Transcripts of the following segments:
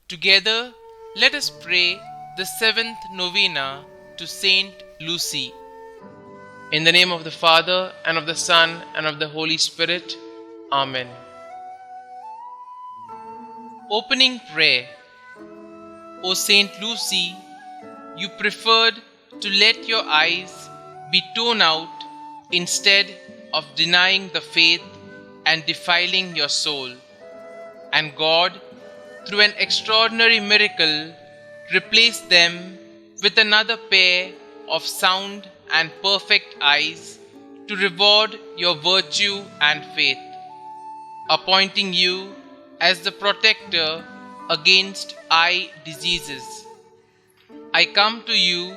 Together, let us pray the seventh novena to Saint Lucy. In the name of the Father, and of the Son, and of the Holy Spirit. Amen. Opening prayer. O Saint Lucy, you preferred to let your eyes be torn out instead of denying the faith and defiling your soul. And God, through an extraordinary miracle, replaced them with another pair of sound and perfect eyes to reward your virtue and faith, appointing you as the protector against eye diseases. I come to you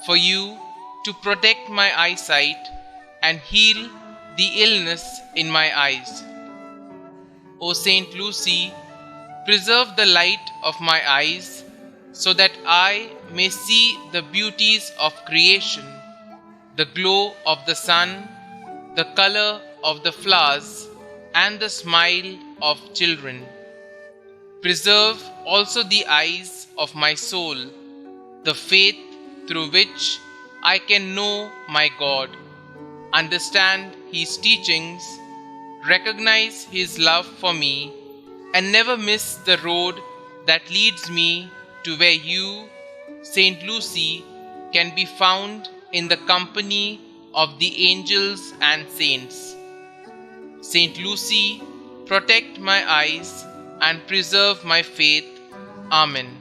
for you to protect my eyesight and heal the illness in my eyes. O Saint Lucy, preserve the light of my eyes so that I may see the beauties of creation, the glow of the sun, the color of the flowers, and the smile of children. Preserve also the eyes of my soul, the faith through which I can know my God, understand His teachings, recognize His love for me, and never miss the road that leads me to where you, Saint Lucy, can be found in the company of the angels and saints. Saint Lucy, protect my eyes and preserve my faith. Amen.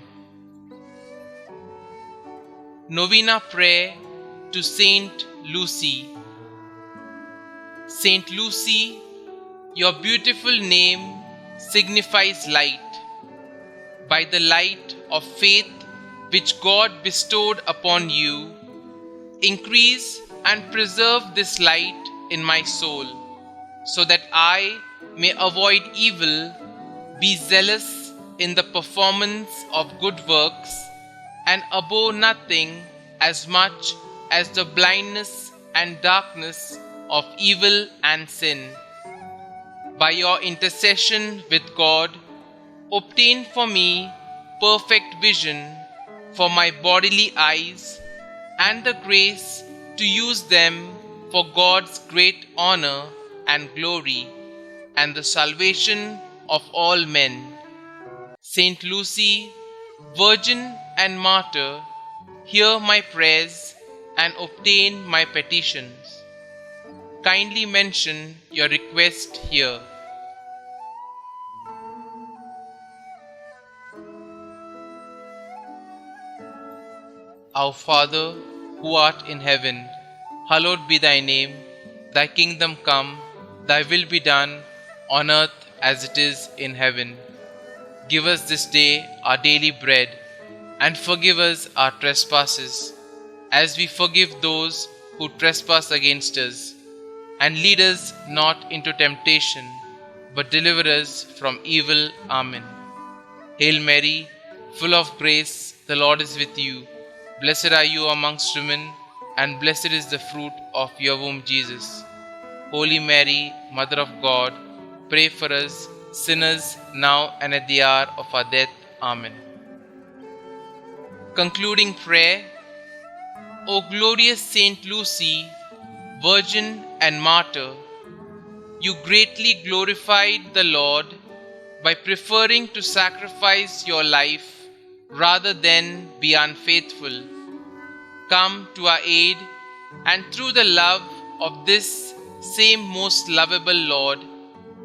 Novena Prayer to Saint Lucy. Saint Lucy, your beautiful name signifies light. By the light of faith which God bestowed upon you, increase and preserve this light in my soul, so that I may avoid evil, be zealous in the performance of good works, and abhor nothing as much as the blindness and darkness of evil and sin. By your intercession with God, obtain for me perfect vision for my bodily eyes and the grace to use them for God's great honor and glory and the salvation of all men. Saint Lucy, Virgin and Martyr, hear my prayers and obtain my petitions. Kindly mention your request here. Our Father, who art in heaven, hallowed be thy name. Thy kingdom come, thy will be done, on earth as it is in heaven. Give us this day our daily bread, and forgive us our trespasses, as we forgive those who trespass against us. And lead us not into temptation, but deliver us from evil. Amen. Hail Mary, full of grace, the Lord is with you. Blessed are you amongst women, and blessed is the fruit of your womb, Jesus. Holy Mary, Mother of God, pray for us sinners now and at the hour of our death. Amen. Concluding prayer. O glorious Saint Lucy, Virgin and Martyr, you greatly glorified the Lord by preferring to sacrifice your life rather than be unfaithful. Come to our aid, and through the love of this same most lovable Lord,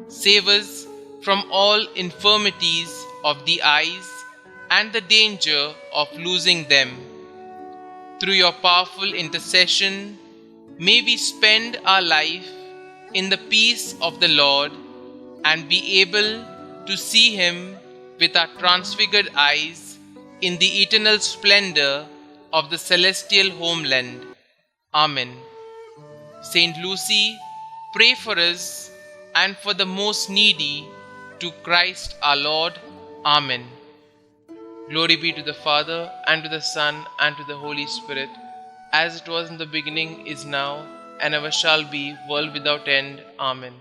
save us from all infirmities of the eyes and the danger of losing them. Through your powerful intercession, may we spend our life in the peace of the Lord and be able to see Him with our transfigured eyes in the eternal splendor of the celestial homeland. Amen. Saint Lucy, pray for us and for the most needy, to Christ our Lord. Amen. Glory be to the Father, and to the Son, and to the Holy Spirit, as it was in the beginning, is now, and ever shall be, world without end. Amen.